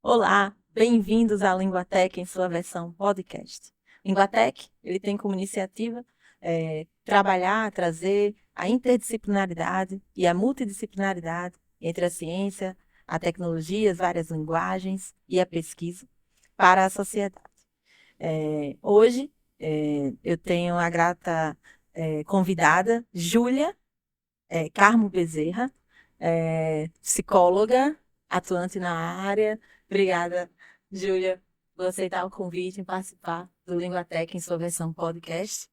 Olá, bem-vindos à Linguatec em sua versão podcast. Linguatec, ele tem como iniciativa trabalhar, trazer a interdisciplinaridade e a multidisciplinaridade entre a ciência, a tecnologia, as várias linguagens e a pesquisa para a sociedade. Hoje, eu tenho a grata convidada, Júlia Carmo Bezerra, psicóloga, atuante na área. Obrigada, Júlia, por aceitar o convite em participar do Linguatec em sua versão podcast.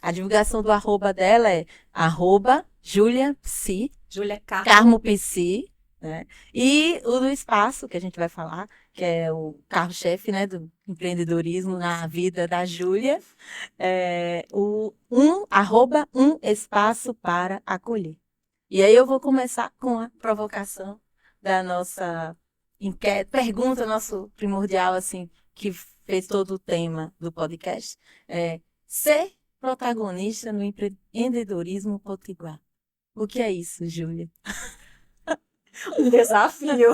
A divulgação do arroba dela é arroba JúliaPsi, Júlia Carmo. Carmo Psi, né? E o do espaço, que a gente vai falar, que é o carro-chefe, né, do empreendedorismo na vida da Júlia, arroba um espaço para acolher. E aí eu vou começar com a provocação da nossa pergunta, nosso primordial, assim, que fez todo o tema do podcast, ser protagonista no empreendedorismo potiguar. O que é isso, Júlia? Um desafio.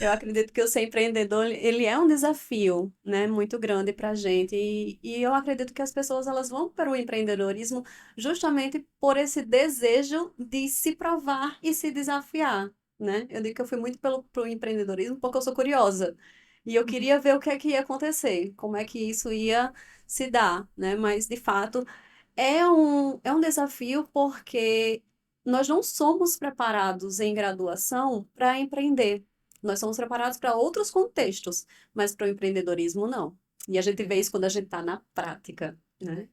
Eu acredito que o ser empreendedor, ele é um desafio, né, muito grande para a gente. E eu acredito que as pessoas elas vão para o empreendedorismo justamente por esse desejo de se provar e se desafiar, né? Eu digo que eu fui muito pro empreendedorismo porque eu sou curiosa. E eu queria ver o que é que ia acontecer, como é que isso ia se dar, né? Mas, de fato, é um desafio porque nós não somos preparados em graduação para empreender. Nós somos preparados para outros contextos, mas para o empreendedorismo não. E a gente vê isso quando a gente está na prática, né?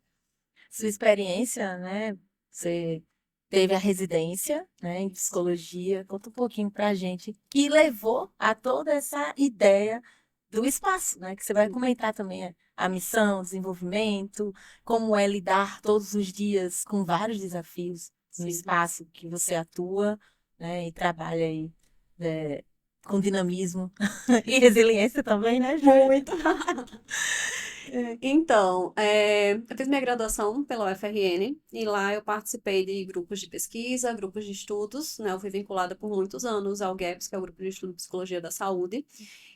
Sua experiência, né? Você teve a residência, né, em psicologia. Conta um pouquinho para a gente que levou a toda essa ideia do espaço, né? Que você vai comentar também a missão, o desenvolvimento, como é lidar todos os dias com vários desafios no Sim. espaço que você atua, né? E trabalha aí, com dinamismo e resiliência também, né, Júlia? Muito. Então, eu fiz minha graduação pela UFRN e lá eu participei de grupos de pesquisa, grupos de estudos, né? Eu fui vinculada por muitos anos ao GAPS, que é o Grupo de Estudo de Psicologia da Saúde.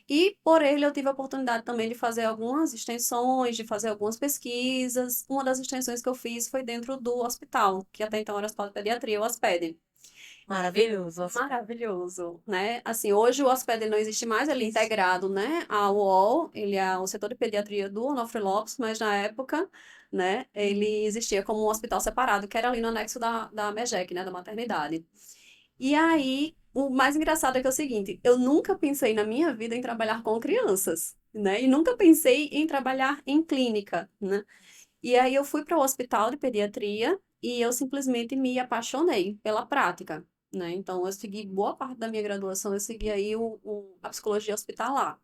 E por ele eu tive a oportunidade também de fazer algumas extensões, de fazer algumas pesquisas. Uma das extensões que eu fiz foi dentro do hospital, que até então era o Hospital de Pediatria, o HOSPED. Maravilhoso. Maravilhoso, né? Assim, hoje o hospital não existe mais, ele é integrado, né, ao UOL, ele é o setor de pediatria do Onofre Lopes, mas na época, né, ele existia como um hospital separado, que era ali no anexo da MEGEC, né, da maternidade. E aí, o mais engraçado é que é o seguinte, eu nunca pensei na minha vida em trabalhar com crianças, né, e nunca pensei em trabalhar em clínica, né. E aí eu fui para o hospital de pediatria e eu simplesmente me apaixonei pela prática, né? Então eu segui boa parte da minha graduação, eu segui aí a psicologia hospitalar.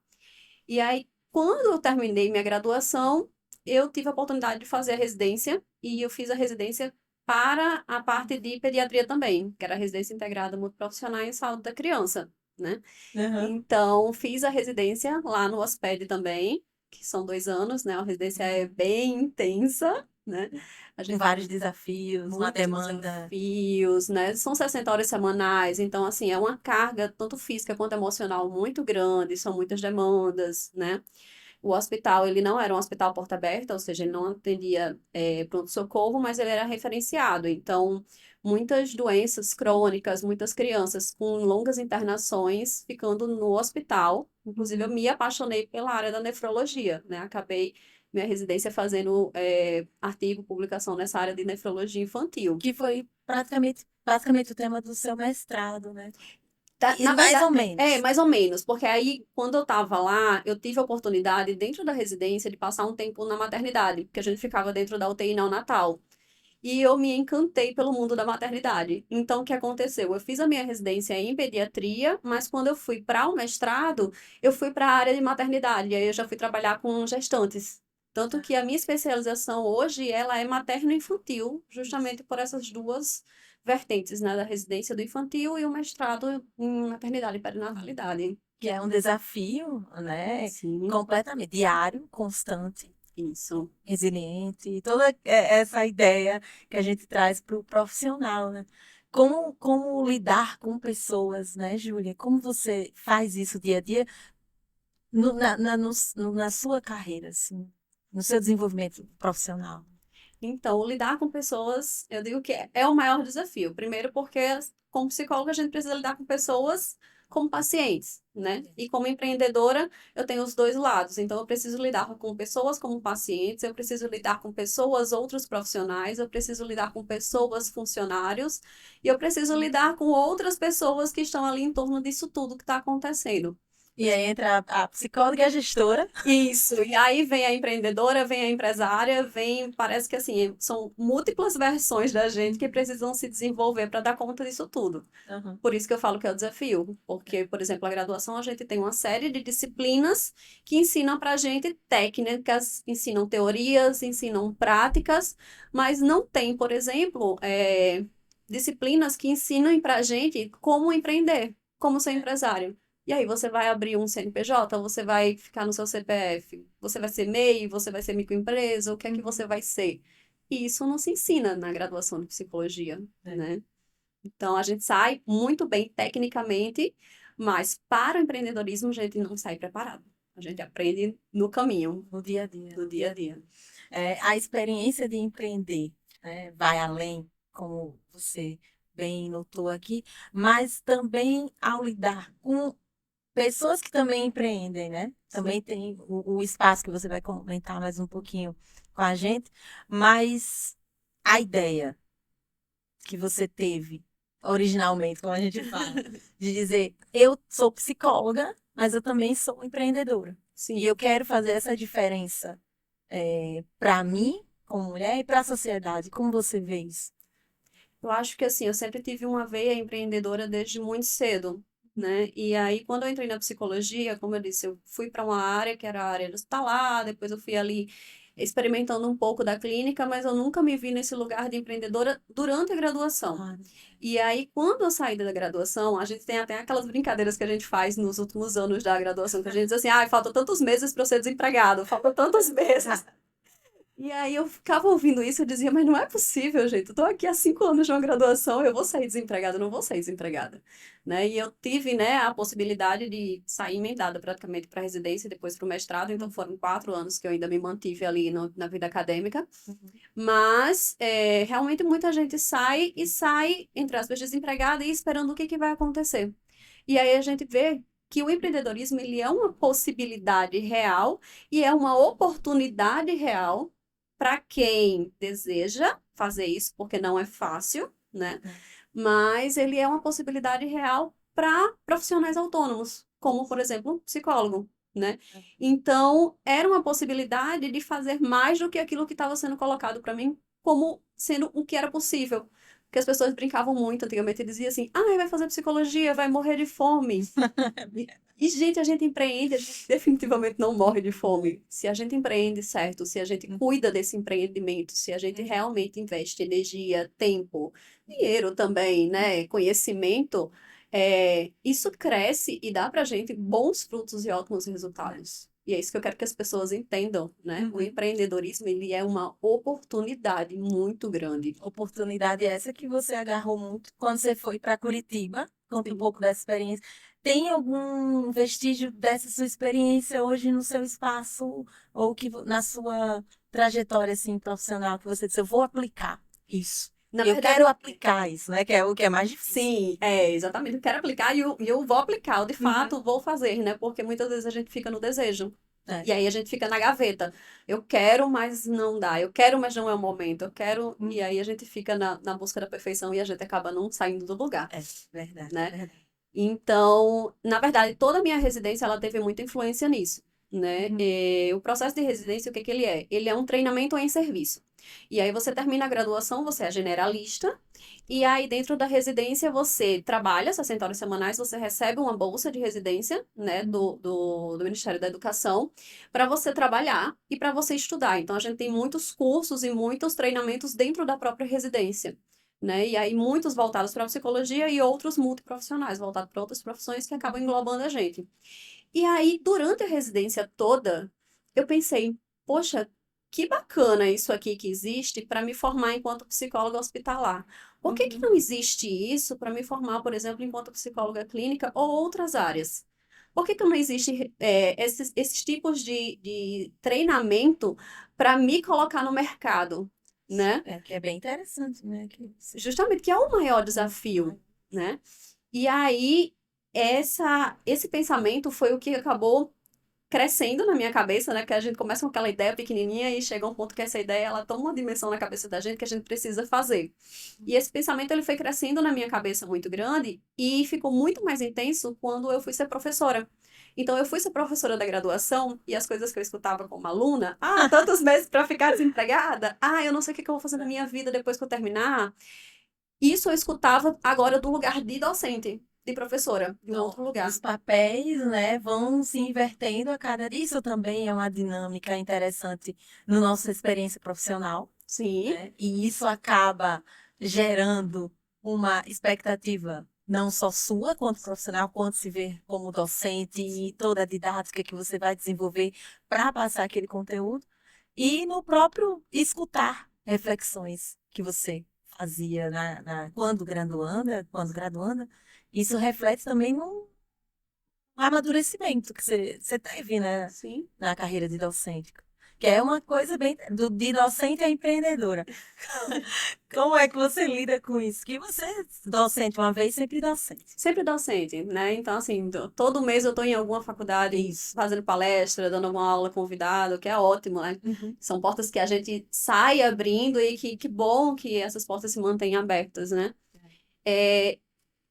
E aí, quando eu terminei minha graduação, eu tive a oportunidade de fazer a residência e eu fiz a residência para a parte de pediatria também, que era a residência integrada multiprofissional em saúde da criança, né? Uhum. Então, fiz a residência lá no HOSPED também, que são 2 anos, né? A residência é bem intensa, né? A Com gente vários desafios, uma muitos demanda. desafios, né? São 60 horas semanais, então, assim, é uma carga tanto física quanto emocional muito grande, são muitas demandas, né? O hospital, ele não era um hospital porta aberta, ou seja, ele não atendia pronto-socorro, mas ele era referenciado. Então, muitas doenças crônicas, muitas crianças com longas internações ficando no hospital. Inclusive, eu me apaixonei pela área da nefrologia, né? Acabei minha residência fazendo artigo, publicação nessa área de nefrologia infantil. Que foi basicamente o tema do seu mestrado, né? E Na mais verdade, ou menos. mais ou menos, porque aí, quando eu tava lá, eu tive a oportunidade, dentro da residência, de passar um tempo na maternidade, porque a gente ficava dentro da UTI neonatal. E eu me encantei pelo mundo da maternidade. Então, o que aconteceu? Eu fiz a minha residência em pediatria, mas quando eu fui para o mestrado, eu fui para a área de maternidade. E aí eu já fui trabalhar com gestantes. Tanto que a minha especialização hoje, ela é materno-infantil, justamente por essas duas vertentes, né? Da residência do infantil e o mestrado em maternidade e perinatalidade. Que é um desafio, né? Sim, Completamente diário, constante, isso. resiliente, toda essa ideia que a gente traz para o profissional, né? como lidar com pessoas, né, Júlia? Como você faz isso dia a dia na sua carreira, assim, no seu desenvolvimento profissional? Então, lidar com pessoas, eu digo que é o maior desafio. Primeiro, porque como psicóloga a gente precisa lidar com pessoas como pacientes, né? E como empreendedora, eu tenho os dois lados. Então, eu preciso lidar com pessoas como pacientes, eu preciso lidar com pessoas, outros profissionais, eu preciso lidar com pessoas, funcionários, e eu preciso lidar com outras pessoas que estão ali em torno disso tudo que está acontecendo. E aí entra a psicóloga e a gestora. Isso, e aí vem a empreendedora, vem a empresária, parece que assim, são múltiplas versões da gente que precisam se desenvolver para dar conta disso tudo. Uhum. Por isso que eu falo que é o desafio, porque, por exemplo, a graduação a gente tem uma série de disciplinas que ensinam para a gente técnicas, ensinam teorias, ensinam práticas, mas não tem, por exemplo, disciplinas que ensinam para a gente como empreender, como ser empresário. E aí, você vai abrir um CNPJ, você vai ficar no seu CPF, você vai ser MEI, você vai ser microempresa, o que é que você vai ser? E isso não se ensina na graduação de psicologia, né? Então, a gente sai muito bem tecnicamente, mas para o empreendedorismo a gente não sai preparado. A gente aprende no caminho, No dia a dia. no dia a dia. A experiência de empreender, né, vai além, como você bem notou aqui, mas também ao lidar com pessoas que também empreendem, né? Também tem o espaço que você vai comentar mais um pouquinho com a gente, mas a ideia que você teve originalmente, como a gente fala, de dizer, eu sou psicóloga, mas eu também sou empreendedora. Sim. E eu quero fazer essa diferença para mim, como mulher, e para a sociedade. Como você vê isso? Eu acho que assim, eu sempre tive uma veia empreendedora desde muito cedo, né? E aí, quando eu entrei na psicologia, como eu disse, eu fui para uma área que era a área hospitalar, depois eu fui ali experimentando um pouco da clínica, mas eu nunca me vi nesse lugar de empreendedora durante a graduação. Ah, E aí, quando eu saí da graduação, a gente tem até aquelas brincadeiras que a gente faz nos últimos anos da graduação, que a gente diz assim, ah, falta tantos meses para eu ser desempregado, falta tantos meses. E aí eu ficava ouvindo isso e dizia, mas não é possível, gente. Eu tô aqui há 5 anos de uma graduação, eu vou sair desempregada, eu não vou sair desempregada, né? E eu tive, né, a possibilidade de sair emendada praticamente para residência e depois para o mestrado, então foram 4 anos que eu ainda me mantive ali na vida acadêmica. Mas realmente muita gente sai e sai, entre aspas, desempregada e esperando o que que vai acontecer. E aí a gente vê que o empreendedorismo ele é uma possibilidade real e é uma oportunidade real para quem deseja fazer isso, porque não é fácil, né? Mas ele é uma possibilidade real para profissionais autônomos, como, por exemplo, um psicólogo, né? Então, era uma possibilidade de fazer mais do que aquilo que estava sendo colocado para mim como sendo o que era possível. Porque as pessoas brincavam muito antigamente e diziam assim, ah, vai fazer psicologia, vai morrer de fome. E, gente, a gente empreende, a gente definitivamente não morre de fome. Se a gente empreende certo, se a gente cuida desse empreendimento, se a gente realmente investe energia, tempo, dinheiro também, né, conhecimento, isso cresce e dá pra gente bons frutos e ótimos resultados. E é isso que eu quero que as pessoas entendam, né? O empreendedorismo, ele é uma oportunidade muito grande. Oportunidade essa que você agarrou muito quando você foi para Curitiba. Conta um pouco dessa experiência. Tem algum vestígio dessa sua experiência hoje no seu espaço ou que na sua trajetória assim profissional que você disse, eu vou aplicar isso. Eu quero aplicar isso, né? Que é o que é mais difícil. Sim, exatamente. Eu quero aplicar e eu vou aplicar, eu de fato vou fazer, né? Porque muitas vezes a gente fica no desejo. E aí a gente fica na gaveta. Eu quero, mas não dá. Eu quero, mas não é o momento. Eu quero. E aí a gente fica na busca da perfeição e a gente acaba não saindo do lugar. É verdade, né? verdade. Então, na verdade, toda a minha residência ela teve muita influência nisso, né? E o processo de residência, o que que ele é? Ele é um treinamento em serviço. E aí você termina a graduação, você é generalista, e aí dentro da residência você trabalha 60 horas semanais, você recebe uma bolsa de residência, né, do Ministério da Educação, para você trabalhar e para você estudar. Então a gente tem muitos cursos e muitos treinamentos dentro da própria residência. Né? E aí muitos voltados para a psicologia e outros multiprofissionais, voltados para outras profissões que acabam englobando a gente. E aí, durante a residência toda, eu pensei, poxa, que bacana isso aqui que existe para me formar enquanto psicóloga hospitalar. Por que que Uhum. não existe isso para me formar, por exemplo, enquanto psicóloga clínica ou outras áreas? Por que que não existe esses tipos de treinamento para me colocar no mercado, né? Que é bem interessante, né? Justamente que é o maior desafio, né? E aí, esse pensamento foi o que acabou crescendo na minha cabeça, né? Que a gente começa com aquela ideia pequenininha e chega a um ponto que essa ideia ela toma uma dimensão na cabeça da gente que a gente precisa fazer. E esse pensamento ele foi crescendo na minha cabeça muito grande e ficou muito mais intenso quando eu fui ser professora. Então, eu fui ser professora da graduação e as coisas que eu escutava como aluna, tantos meses para ficar desempregada, eu não sei o que eu vou fazer na minha vida depois que eu terminar. Isso eu escutava agora do lugar de docente, de professora, de um outro lugar. Os papéis, né, vão se invertendo a cada dia. Isso também é uma dinâmica interessante na nossa experiência profissional, Sim, né? E isso acaba gerando uma expectativa não só sua quanto profissional, quanto se ver como docente e toda a didática que você vai desenvolver para passar aquele conteúdo e no próprio escutar reflexões que você fazia quando graduanda, isso reflete também no amadurecimento que você teve, né, sim. na carreira de docente. Que é uma coisa bem de docente a empreendedora. Como é que você lida com isso? Que você, docente uma vez, sempre docente. Sempre docente, né? Então, assim, todo mês eu estou em alguma faculdade Isso. fazendo palestra, dando alguma aula convidado, que é ótimo, né? Uhum. São portas que a gente sai abrindo e que bom que essas portas se mantêm abertas, né? É,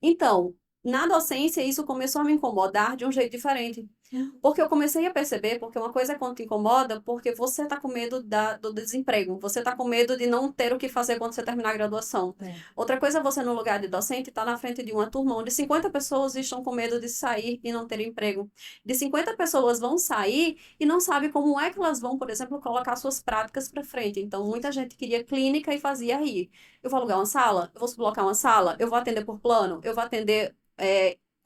então, na docência, isso começou a me incomodar de um jeito diferente. Porque eu comecei a perceber, porque uma coisa é quando te incomoda, porque você tá com medo do desemprego, você tá com medo de não ter o que fazer quando você terminar a graduação. É. Outra coisa é você, no lugar de docente, estar na frente de uma turma onde 50 pessoas estão com medo de sair e não ter emprego. De 50 pessoas vão sair e não sabe como é que elas vão, por exemplo, colocar suas práticas para frente. Então, muita gente queria clínica e fazia rir. Eu vou alugar uma sala? Eu vou sublocar uma sala? Eu vou atender por plano? Eu vou atender.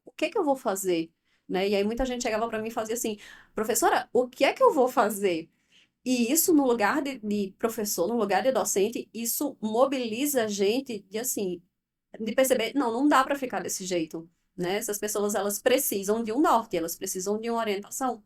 O que que eu vou fazer? Né? E aí muita gente chegava para mim e fazia assim, professora, o que é que eu vou fazer? E isso no lugar de professor, no lugar de docente, isso mobiliza a gente de assim, de perceber, não dá para ficar desse jeito, né? Essas pessoas elas precisam de um norte, elas precisam de uma orientação.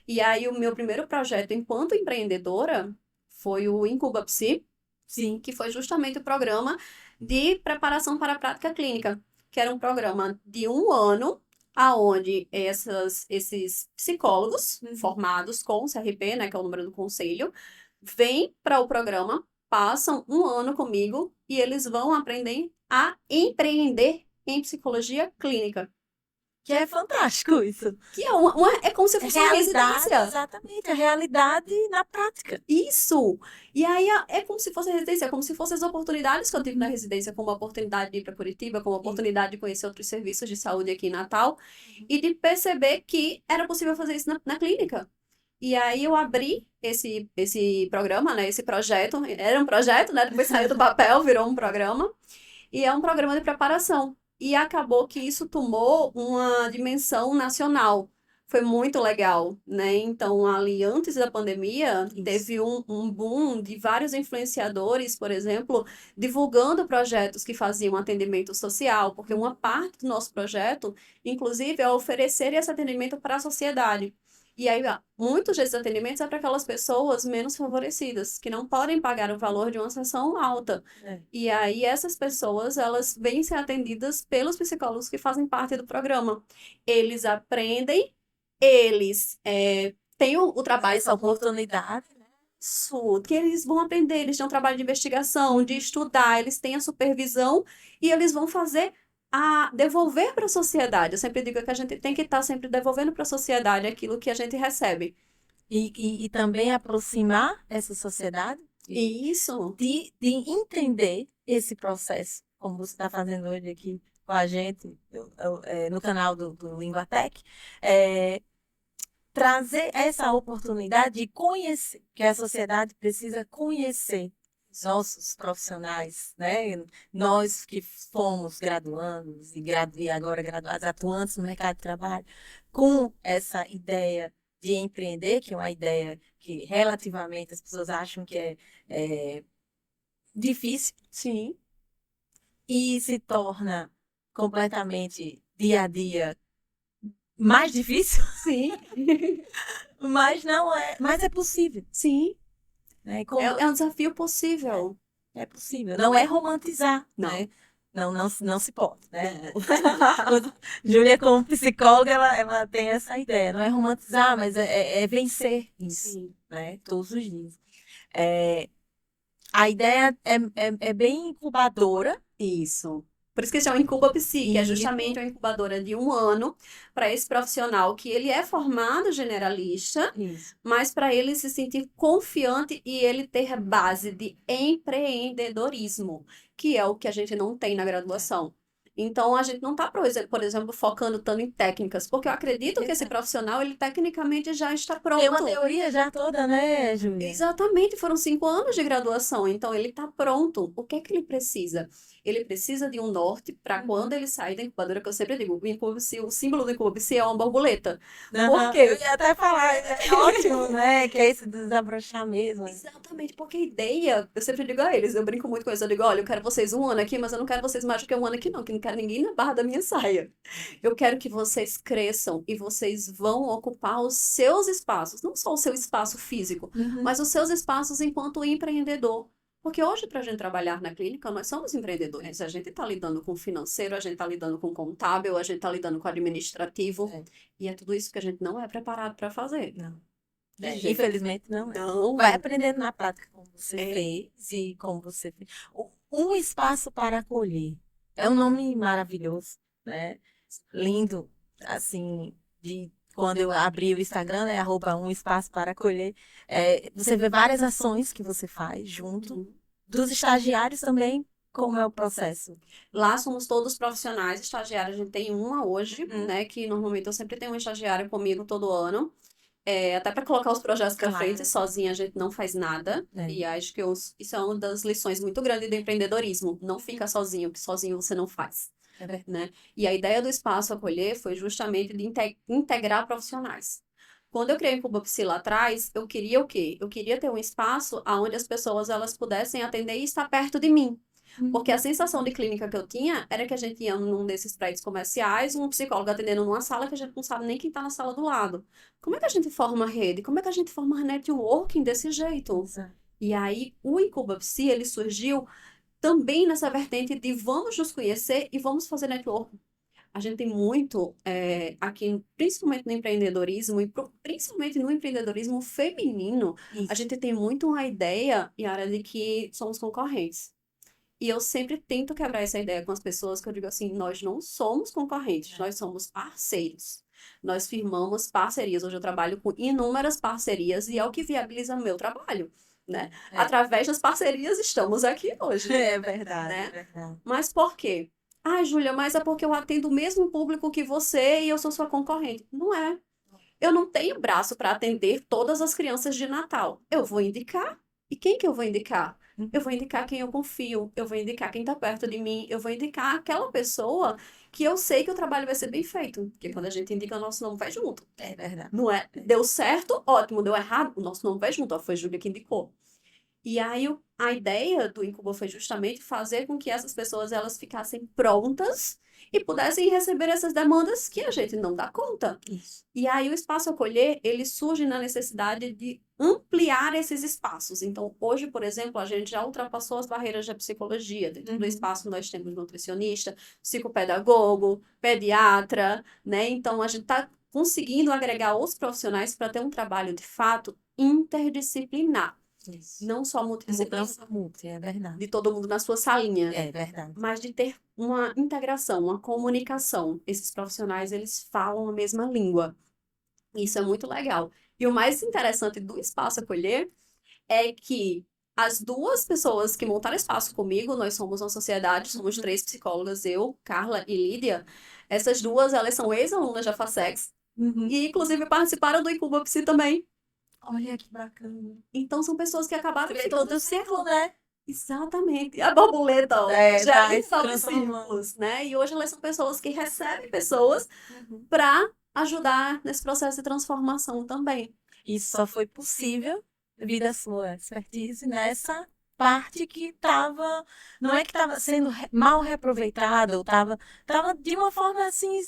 E aí o meu primeiro projeto enquanto empreendedora foi o Incuba Psi, Sim. que foi justamente o programa de preparação para a prática clínica, que era um programa de um ano, aonde esses psicólogos formados com o CRP, né, que é o número do conselho, vêm para o programa, passam um ano comigo e eles vão aprender a empreender em psicologia clínica. Que é fantástico isso. Que é como se fosse uma Realidade, residência. exatamente, a realidade na prática. Isso! E aí é como se fosse a residência, é como se fossem as oportunidades que eu tive na residência, como a oportunidade de ir para Curitiba, como a oportunidade de conhecer outros serviços de saúde aqui em Natal, e de perceber que era possível fazer isso na clínica. E aí eu abri esse programa, né? Esse projeto, era um projeto, né? Depois saiu do papel, virou um programa, e é um programa de preparação. E acabou que isso tomou uma dimensão nacional. Foi muito legal, né? Então, ali antes da pandemia, teve um boom de vários influenciadores, por exemplo, divulgando projetos que faziam atendimento social, porque uma parte do nosso projeto, inclusive, é oferecer esse atendimento para a sociedade. E aí, muitos desses atendimentos é para aquelas pessoas menos favorecidas, que não podem pagar o valor de uma sessão alta. É. E aí, essas pessoas, elas vêm ser atendidas pelos psicólogos que fazem parte do programa. Eles aprendem, eles têm o trabalho, Essa oportunidade, né? isso, que eles vão aprender, eles têm um trabalho de investigação, de estudar, eles têm a supervisão e eles vão fazer devolver para a sociedade. Eu sempre digo que a gente tem que estar sempre devolvendo para a sociedade aquilo que a gente recebe. E também aproximar essa sociedade Isso. de entender esse processo, como você está fazendo hoje aqui com a gente, no canal do Linguatec, trazer essa oportunidade de conhecer, que a sociedade precisa conhecer os nossos profissionais, né? Nós que fomos graduandos e agora graduados, atuantes no mercado de trabalho, com essa ideia de empreender, que é uma ideia que relativamente as pessoas acham que é difícil, Sim, e se torna completamente dia a dia mais difícil, sim, mas não é, mas é possível, sim. né? É um desafio possível. É possível. Não é romantizar, Não. né? Não se pode, né? Júlia, como psicóloga, ela tem essa ideia. Não é romantizar, mas é vencer isso, Sim. né? Todos os dias. É, a ideia é bem incubadora. Isso. Por isso que se chama Incuba Psi, que é E justamente uma incubadora de 1 ano para esse profissional que ele é formado generalista, isso. mas para ele se sentir confiante e ele ter base de empreendedorismo, que é o que a gente não tem na graduação. Então, a gente não está, por exemplo, focando tanto em técnicas, porque eu acredito que esse profissional, ele tecnicamente já está Tem uma pronto. teoria já toda, né, Júlia? Exatamente, foram 5 anos de graduação, então ele está pronto. O que é que ele precisa? Ele precisa de um norte para quando ele sair da incubadora, que eu sempre digo, o símbolo do Incubapsi é uma borboleta. Por Eu quê? ia até falar, é ótimo, né? Que é isso de desabrochar mesmo. Exatamente, porque a ideia, eu sempre digo a eles, eu brinco muito com eles, eu digo, olha, eu quero vocês 1 ano aqui, mas eu não quero vocês mais do que 1 ano aqui não, que não quero ninguém na barra da minha saia. Eu quero que vocês cresçam e vocês vão ocupar os seus espaços, não só o seu espaço físico, mas os seus espaços enquanto empreendedor. Porque hoje, para a gente trabalhar na clínica, nós somos empreendedores. A gente está lidando com financeiro, a gente está lidando com contábil, a gente está lidando com administrativo. É. E é tudo isso que a gente não é preparado para fazer. Não. jeito- Infelizmente não é. Não. Vai aprendendo na prática como você É. fez e como você fez. Um espaço para acolher. É um nome maravilhoso, né? Lindo, assim, de quando eu abri o Instagram, né, @um espaço para acolher, você vê várias ações que você faz junto dos estagiários também, como é o processo. Lá somos todos profissionais, estagiários, a gente tem uma hoje, né? Que normalmente eu sempre tenho um estagiário comigo todo ano. Até para colocar os projetos para Claro. frente, sozinha a gente não faz nada. É. E acho que isso é uma das lições muito grandes do empreendedorismo. Não fica sozinho, que sozinho você não faz. É verdade. Né? E a ideia do Espaço Acolher foi justamente de integrar profissionais. Quando eu criei o Incubapsi lá atrás, eu queria o quê? Eu queria ter um espaço onde as pessoas elas pudessem atender e estar perto de mim. Porque a sensação de clínica que eu tinha era que a gente ia num desses prédios comerciais, um psicólogo atendendo numa sala que a gente não sabe nem quem está na sala do lado. Como é que a gente forma rede? Como é que a gente forma networking desse jeito? Exato. E aí, o Incubapsi, ele surgiu também nessa vertente de vamos nos conhecer e vamos fazer networking. A gente tem muito aqui, principalmente no empreendedorismo, e principalmente no empreendedorismo feminino, Isso. a gente tem muito uma ideia, Yara, de que somos concorrentes. E eu sempre tento quebrar essa ideia com as pessoas, que eu digo assim, nós não somos concorrentes, nós somos parceiros. Nós firmamos parcerias. Hoje eu trabalho com inúmeras parcerias e é o que viabiliza o meu trabalho, né? Através das parcerias estamos aqui hoje. É verdade, né? é verdade. Mas por quê? Ah, Júlia, mas é porque eu atendo o mesmo público que você e eu sou sua concorrente. Não é. Eu não tenho braço para atender todas as crianças de Natal. Eu vou indicar. E quem que eu vou indicar? Eu vou indicar quem eu confio, eu vou indicar quem está perto de mim, eu vou indicar aquela pessoa que eu sei que o trabalho vai ser bem feito. Porque quando a gente indica, o nosso nome vai junto. É verdade. Não é? Deu certo, ótimo. Deu errado, o nosso nome vai junto. Ó, foi a Júlia que indicou. E aí, a ideia do Incuba foi justamente fazer com que essas pessoas elas ficassem prontas e pudessem receber essas demandas que a gente não dá conta. Isso. E aí, o Espaço Acolher, ele surge na necessidade de ampliar esses espaços. Então, hoje, por exemplo, a gente já ultrapassou as barreiras da psicologia. Dentro do espaço, nós temos nutricionista, psicopedagogo, pediatra, né? Então, a gente está conseguindo agregar os profissionais para ter um trabalho, de fato, interdisciplinar. Isso. Não só multidisciplinar, É verdade. de todo mundo na sua salinha, É verdade. mas de ter uma integração, uma comunicação. Esses profissionais, eles falam a mesma língua. Isso é muito legal. E o mais interessante do Espaço Acolher é que as duas pessoas que montaram espaço comigo, nós somos uma sociedade, somos 3 psicólogas, eu, Carla e Lídia. Essas duas, elas são ex-alunas da FASEX e, inclusive, participaram do Incuba Psi também. Olha que bacana. Então, são pessoas que acabaram Vê todo o círculo, né? Exatamente. A borboleta, ó, já gera se transformando. círculos, né? E hoje elas são pessoas que recebem pessoas para ajudar nesse processo de transformação também. Isso só foi possível devido à sua expertise nessa parte que estava, não é que estava sendo mal reaproveitada, ou estava de uma forma assim,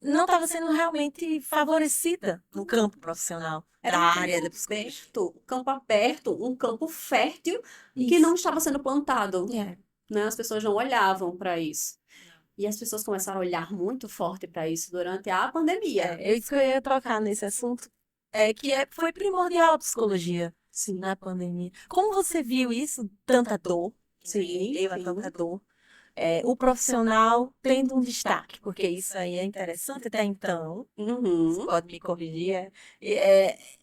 não estava sendo realmente favorecida no campo profissional Era da um área da campo psicologia. aberto, um campo fértil que Isso. não estava sendo plantado, É. né? As pessoas não olhavam para isso. E as pessoas começaram a olhar muito forte para isso durante a pandemia. Isso que eu ia tocar nesse assunto, foi primordial a psicologia Sim, na pandemia. Como você viu isso, tanta dor, sim, meio a sim. tanta dor, o profissional tendo um destaque, porque isso aí é interessante até então, você Uhum. pode me corrigir,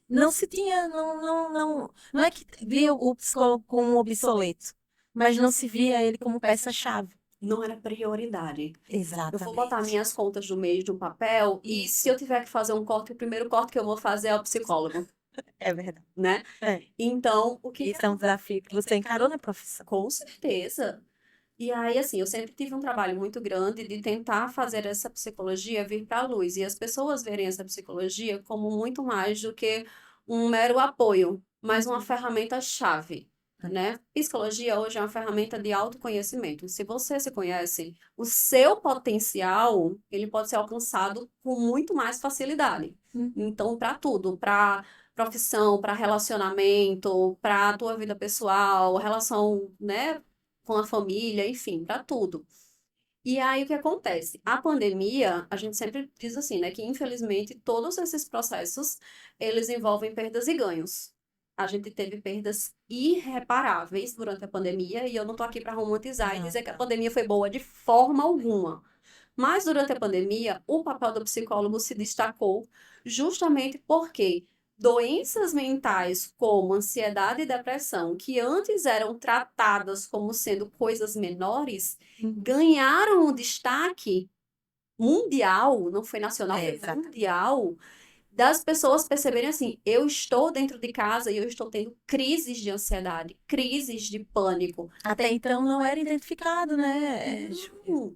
não se tinha, não é que via o psicólogo como obsoleto, mas não se via ele como peça-chave. Não era prioridade. Eu vou botar Exatamente. minhas contas do mês de um papel e se eu tiver que fazer um corte, o primeiro corte que eu vou fazer é o psicólogo, É verdade. né? É. Então, o que Isso é um desafio que você encarou na profissão. com certeza. E aí, assim, eu sempre tive um trabalho muito grande de tentar fazer essa psicologia vir para a luz e as pessoas verem essa psicologia como muito mais do que um mero apoio, mas uma ferramenta-chave, né? Psicologia hoje é uma ferramenta de autoconhecimento. Se você se conhece, o seu potencial, ele pode ser alcançado com muito mais facilidade. Então, para tudo, para profissão, para relacionamento, para a tua vida pessoal, relação, né, com a família, enfim, para tudo. E aí o que acontece? A pandemia, a gente sempre diz assim, né, que infelizmente todos esses processos, eles envolvem perdas e ganhos. A gente teve perdas irreparáveis durante a pandemia e eu não tô aqui para romantizar e Não, dizer que a não. pandemia foi boa de forma alguma. Mas durante a pandemia, o papel do psicólogo se destacou justamente porque doenças mentais como ansiedade e depressão, que antes eram tratadas como sendo coisas menores, ganharam um destaque mundial, não foi nacional, foi Exatamente. mundial, das pessoas perceberem assim, eu estou dentro de casa e eu estou tendo crises de ansiedade, crises de pânico. Até então não era identificado, né?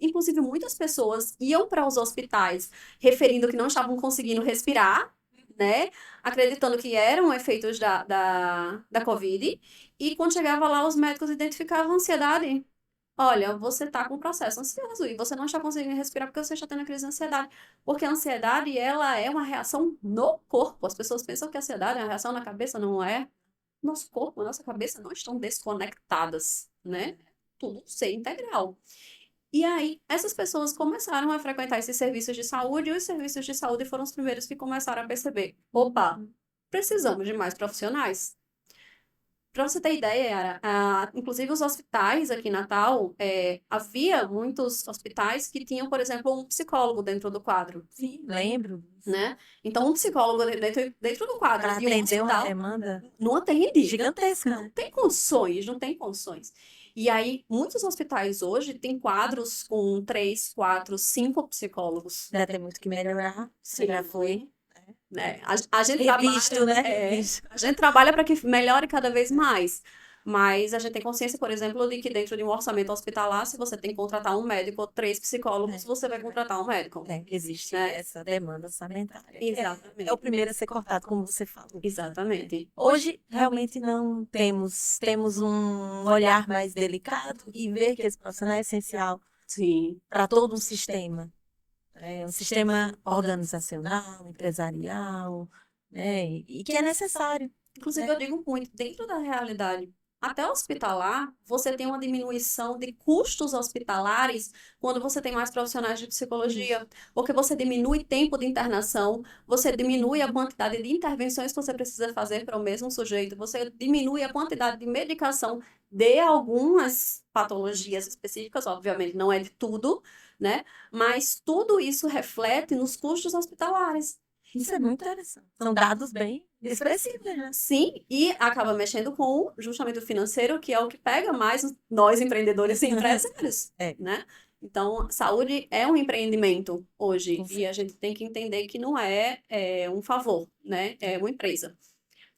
Inclusive, muitas pessoas iam para os hospitais referindo que não estavam conseguindo respirar, né? Acreditando que eram efeitos da Covid. E quando chegava lá, os médicos identificavam ansiedade. Olha, você está com processo ansioso e você não está conseguindo respirar porque você está tendo a crise de ansiedade. Porque a ansiedade, ela é uma reação no corpo. As pessoas pensam que a ansiedade é uma reação na cabeça, não é? Nosso corpo, a nossa cabeça não estão desconectadas, né? Tudo ser integral. E aí, essas pessoas começaram a frequentar esses serviços de saúde, e os serviços de saúde foram os primeiros que começaram a perceber: opa, precisamos de mais profissionais. Para você ter ideia, Yara, inclusive os hospitais aqui em Natal, havia muitos hospitais que tinham, por exemplo, um psicólogo dentro do quadro, Sim, lembro. né? Então, um psicólogo dentro do quadro Para de um atender uma hospital demanda não atende. gigantesca, Não né? tem condições, não tem condições. E aí, muitos hospitais hoje têm quadros com 3, 4, 5 psicólogos. Ainda tem muito que melhorar. Você já foi Né? A gente revisto, trabalha, né? Revisto. a gente trabalha para que melhore cada vez mais. Mas a gente tem consciência, por exemplo, de que dentro de um orçamento hospitalar, se você tem que contratar um médico ou 3 psicólogos, você vai contratar um médico. Existe Né? essa demanda orçamentária. Exatamente. É o primeiro a ser cortado, como você falou. Exatamente. Hoje, realmente, não temos um olhar mais delicado e ver que esse profissional é essencial Sim. para todo um sistema. É um sistema organizacional, empresarial, né? E que é necessário. Inclusive, eu digo muito, dentro da realidade até hospitalar, você tem uma diminuição de custos hospitalares quando você tem mais profissionais de psicologia, porque você diminui tempo de internação, você diminui a quantidade de intervenções que você precisa fazer para o mesmo sujeito, você diminui a quantidade de medicação de algumas patologias específicas, obviamente não é de tudo, né? Mas tudo isso reflete nos custos hospitalares. Isso é muito interessante. São dados bem expressivos, né? Sim, e acaba mexendo com justamente o financeiro, que é o que pega mais nós empreendedores e empresários, né? Então, saúde é um empreendimento hoje e a gente tem que entender que não é um favor, né? É uma empresa.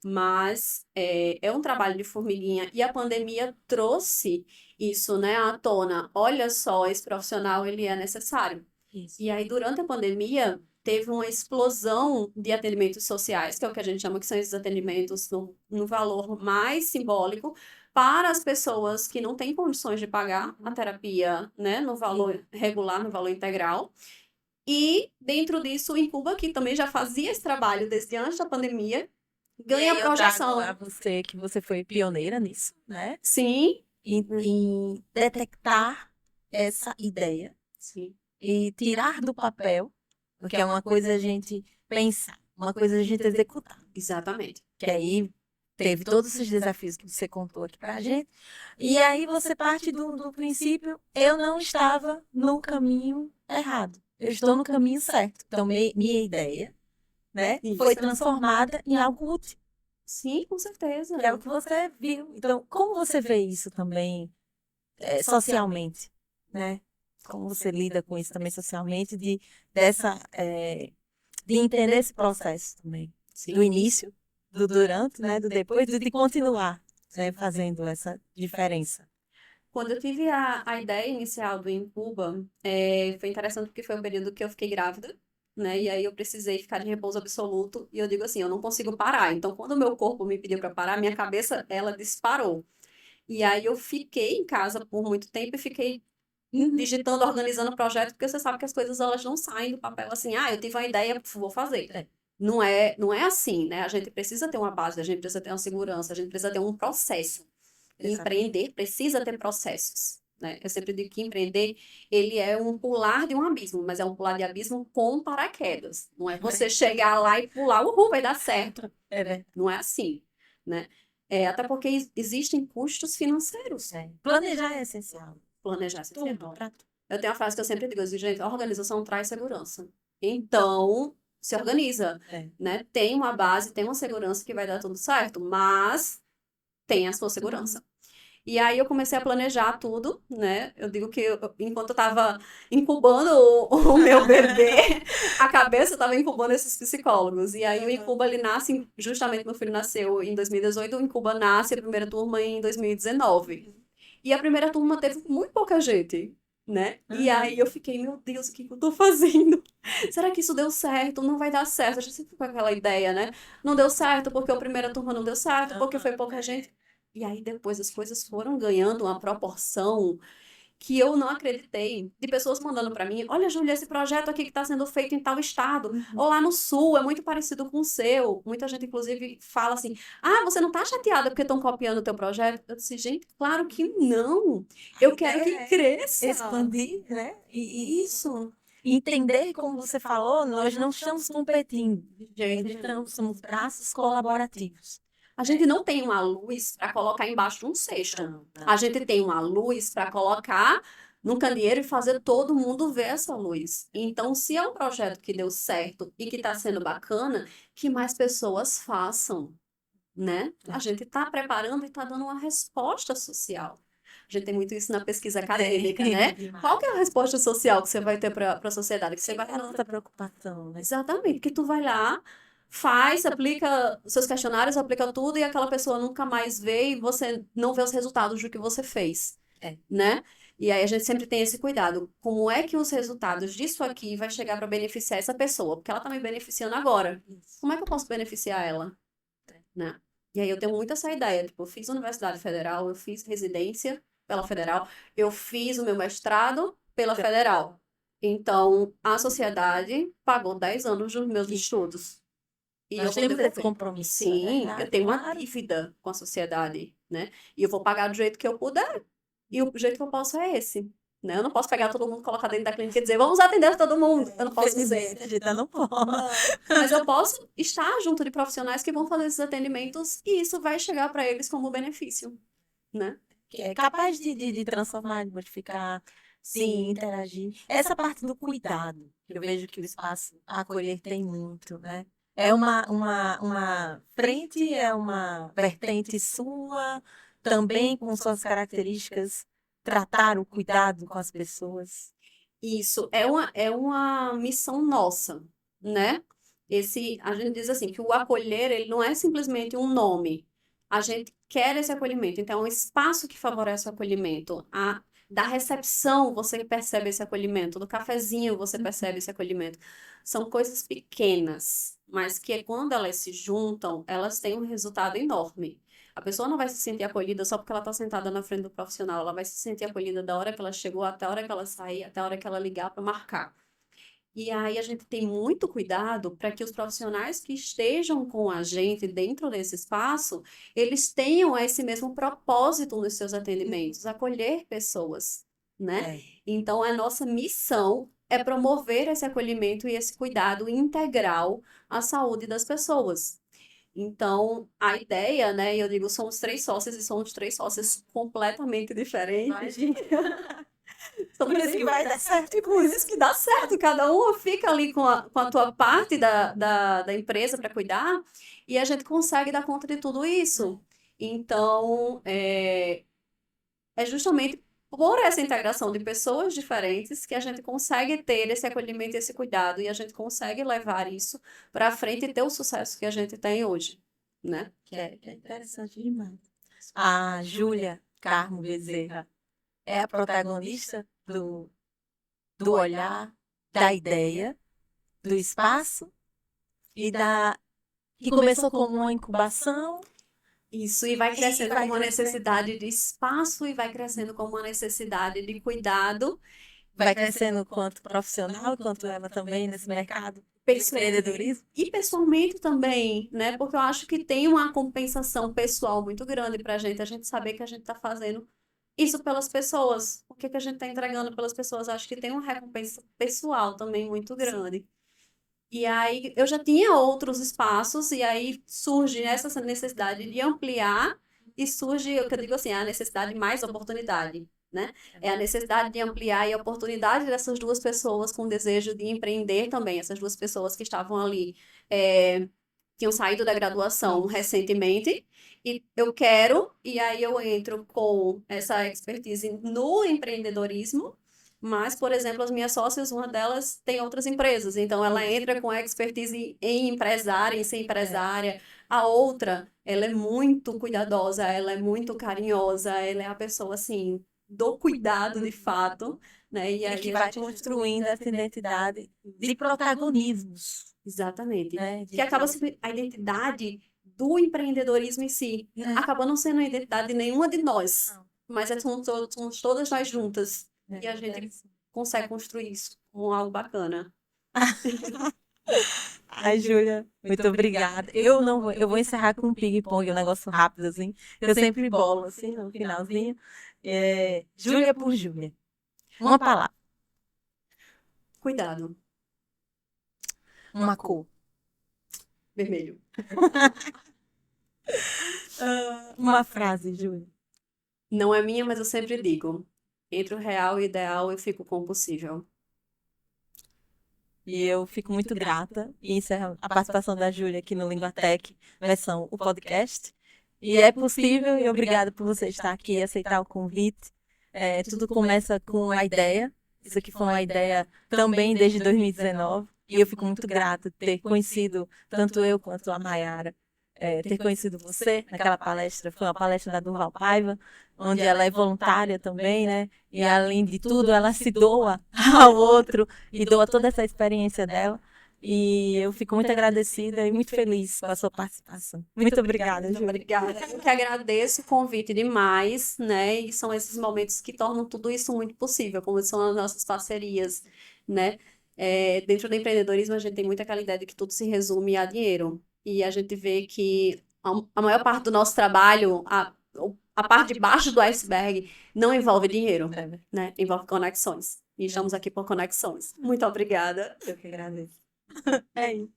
Mas é um trabalho de formiguinha e a pandemia trouxe isso, né, à tona. Olha só, esse profissional, ele é necessário. Isso. E aí, durante a pandemia, teve uma explosão de atendimentos sociais, que é o que a gente chama que são esses atendimentos no valor mais simbólico, para as pessoas que não têm condições de pagar a terapia, né, no valor regular, no valor integral. E, dentro disso, o Incuba, que também já fazia esse trabalho desde antes da pandemia, E ganha aí eu trago a projeção. você que você foi pioneira nisso, né? Sim, Em detectar essa ideia sim, e tirar do papel, porque é uma coisa a gente pensar, uma coisa a gente executar. exatamente. Que aí teve todos esses desafios que você contou aqui pra gente. E aí você parte do princípio, eu não estava no caminho errado. Eu estou no caminho certo. Então, minha ideia, né, foi Isso. transformada em algo útil, Sim, com certeza. que é o que você viu. Então, como você vê isso também socialmente, né? Como você lida com isso também socialmente, de entender esse processo também, do Sim. início, do durante, né, do depois, de continuar, né, fazendo essa diferença. Quando eu tive a ideia inicial do Incuba, foi interessante porque foi um período que eu fiquei grávida, né? E aí eu precisei ficar de repouso absoluto. E eu digo assim, eu não consigo parar. Então, quando o meu corpo me pediu para parar, minha cabeça, ela disparou. E aí eu fiquei em casa por muito tempo e fiquei digitando, organizando o projeto, porque você sabe que as coisas elas não saem do papel assim, ah, eu tive uma ideia, vou fazer. É. Não é assim, né? A gente precisa ter uma base, a gente precisa ter uma segurança, a gente precisa ter um processo. Exatamente. Empreender precisa ter processos, né? Eu sempre digo que empreender, ele é um pular de um abismo, mas é um pular de abismo com paraquedas. Não é você chegar lá e pular, uhul, vai dar certo. É, né? Não é assim, né? Até porque existem custos financeiros. Planejar é essencial. Planejar esse tempo. Tudo, pra tudo. Eu tenho uma frase que eu sempre digo, eu digo, gente, a organização traz segurança. Então, se organiza, É. né? Tem uma base, tem uma segurança que vai dar tudo certo, mas tem a sua segurança. E aí eu comecei a planejar tudo, né? Eu digo que enquanto eu estava incubando o meu bebê, a cabeça estava incubando esses psicólogos. E aí o Incuba, ele nasce, justamente meu filho nasceu em 2018, o Incuba nasce a primeira turma em 2019. E a primeira turma teve muito pouca gente, né? E aí eu fiquei, meu Deus, o que que eu tô fazendo? Será que isso deu certo? Não vai dar certo. A gente sempre fica com aquela ideia, né? Não deu certo porque a primeira turma não deu certo, porque foi pouca gente. E aí depois as coisas foram ganhando uma proporção que eu não acreditei, de pessoas mandando para mim, olha, Júlia, esse projeto aqui que está sendo feito em tal estado, ou lá no sul, é muito parecido com o seu. Muita gente, inclusive, fala assim, ah, você não está chateada porque estão copiando o teu projeto? Eu disse, gente, claro que não. Eu quero que cresça. Expandir, né? E isso. Entender, como você falou, nós não estamos competindo. Gente, Somos braços colaborativos. a gente não tem uma luz para colocar embaixo de um cesto. Não, não. A gente tem uma luz para colocar num candeeiro e fazer todo mundo ver essa luz. Então, se é um projeto que deu certo e que está sendo bacana, que mais pessoas façam, né? A gente está preparando e está dando uma resposta social. A gente tem muito isso na pesquisa acadêmica, né? Qual que é a resposta social que você vai ter para a sociedade? Que você vai É a nossa preocupação, né? Exatamente, porque tu vai lá, faz, aplica os seus questionários, aplica tudo e aquela pessoa nunca mais vê e você não vê os resultados do que você fez, né? E aí a gente sempre tem esse cuidado. Como é que os resultados disso aqui vai chegar para beneficiar essa pessoa? Porque ela está me beneficiando agora. Como é que eu posso beneficiar ela, né? E aí eu tenho muito essa ideia, tipo, eu fiz Universidade Federal, eu fiz residência pela Federal, eu fiz o meu mestrado pela Federal. Então, a sociedade pagou 10 anos dos meus estudos. E Nós eu vou temos esse devolver. compromisso. Sim, É eu tenho uma claro. dívida com a sociedade, né? E eu vou pagar do jeito que eu puder. E o jeito que eu posso é esse. Né? Eu não posso pegar todo mundo, colocar dentro da clínica e dizer, vamos atender todo mundo. Eu não posso dizer. Infelizmente, a gente não pode. Mas eu posso estar junto de profissionais que vão fazer esses atendimentos e isso vai chegar para eles como benefício, né? Que é capaz de transformar, de modificar, sim, interagir. Essa parte do cuidado, que eu vejo que o espaço a acolher tem muito, né? É uma frente, é uma vertente sua, também com suas características, tratar o cuidado com as pessoas. Isso é uma missão nossa, né? A gente diz assim que o acolher ele não é simplesmente um nome. A gente quer esse acolhimento, então é um espaço que favorece o acolhimento. Da recepção você percebe esse acolhimento, do cafezinho você percebe esse acolhimento. São coisas pequenas, mas que quando elas se juntam, elas têm um resultado enorme. A pessoa não vai se sentir acolhida só porque ela está sentada na frente do profissional, ela vai se sentir acolhida da hora que ela chegou até a hora que ela sair, até a hora que ela ligar para marcar. E aí a gente tem muito cuidado para que os profissionais que estejam com a gente dentro desse espaço, eles tenham esse mesmo propósito nos seus atendimentos, acolher pessoas, né? É. Então, a nossa missão é promover esse acolhimento e esse cuidado integral à saúde das pessoas. Então, a ideia, né, eu digo, somos 3 sócios e somos 3 sócios completamente diferentes. Por isso que vai dar certo. E por isso que dá certo, cada um fica ali com a tua parte da empresa para cuidar, e a gente consegue dar conta de tudo isso. Então, é justamente por essa integração de pessoas diferentes que a gente consegue ter esse acolhimento e esse cuidado, e a gente consegue levar isso para frente e ter o sucesso que a gente tem hoje, né? Que é interessante demais. A Júlia Carmo Bezerra é a protagonista do olhar, da ideia, do espaço que começou como uma incubação. Isso, e vai crescendo vai como uma crescendo. necessidade de espaço e vai crescendo como uma necessidade de cuidado. Vai crescendo quanto profissional, quanto ela também nesse mercado de Pessoal. empreendedorismo. E pessoalmente também, né? Porque eu acho que tem uma compensação pessoal muito grande para a gente saber que a gente está fazendo isso pelas pessoas. O que que a gente está entregando pelas pessoas? Acho que tem uma recompensa pessoal também muito grande. E aí eu já tinha outros espaços, e aí surge essa necessidade de ampliar, e surge, o que eu digo assim, a necessidade de mais oportunidade, né? É a necessidade de ampliar e a oportunidade dessas duas pessoas com o desejo de empreender também, essas duas pessoas que estavam ali, tinham saído da graduação recentemente, e eu quero, e aí eu entro com essa expertise no empreendedorismo. Mas, por exemplo, as minhas sócias, uma delas tem outras empresas, então ela entra com expertise em empresária, em ser empresária. A outra, ela é muito cuidadosa, ela é muito carinhosa, ela é a pessoa, assim, do cuidado de fato, né? E E aí que a vai gente... construindo essa identidade de protagonismos. Exatamente. Né? Que acaba sendo a identidade do empreendedorismo em si. Acaba não sendo a identidade de nenhuma de nós, mas somos todas nós juntas. E a gente consegue construir isso como algo bacana. Ai, Júlia, muito obrigada. Eu vou encerrar com um ping-pong, um negócio rápido, assim. Eu sempre bolo, assim, no finalzinho. Júlia por Júlia. Uma palavra, Cuidado. uma cor. Vermelho. Uma frase, Júlia. Não é minha, mas eu sempre digo. Entre o real e o ideal, eu fico com o possível. E eu fico muito grata e encerro a participação da Júlia aqui no Linguatec, versão o podcast. E é possível, e obrigada por você estar aqui e aceitar o convite. Tudo começa com a ideia. Isso aqui foi uma ideia também desde 2019. E eu fico muito grata de ter conhecido tanto eu quanto a Mayara, ter conhecido você naquela palestra. Foi uma palestra da Durval Paiva, onde ela é voluntária também, né? E além de tudo, ela se doa ao outro e doa toda essa experiência dela. E eu fico muito agradecida e muito feliz com a sua participação. Muito obrigada, Júlia. Obrigada. Eu que agradeço o convite demais, né? E são esses momentos que tornam tudo isso muito possível, como são as nossas parcerias, né? Dentro do empreendedorismo, a gente tem muita aquela ideia de que tudo se resume a dinheiro. E a gente vê que a maior parte do nosso trabalho, a parte de baixo do iceberg, não envolve dinheiro, né? Envolve conexões. E estamos aqui por conexões. Muito obrigada. Eu que agradeço. É isso.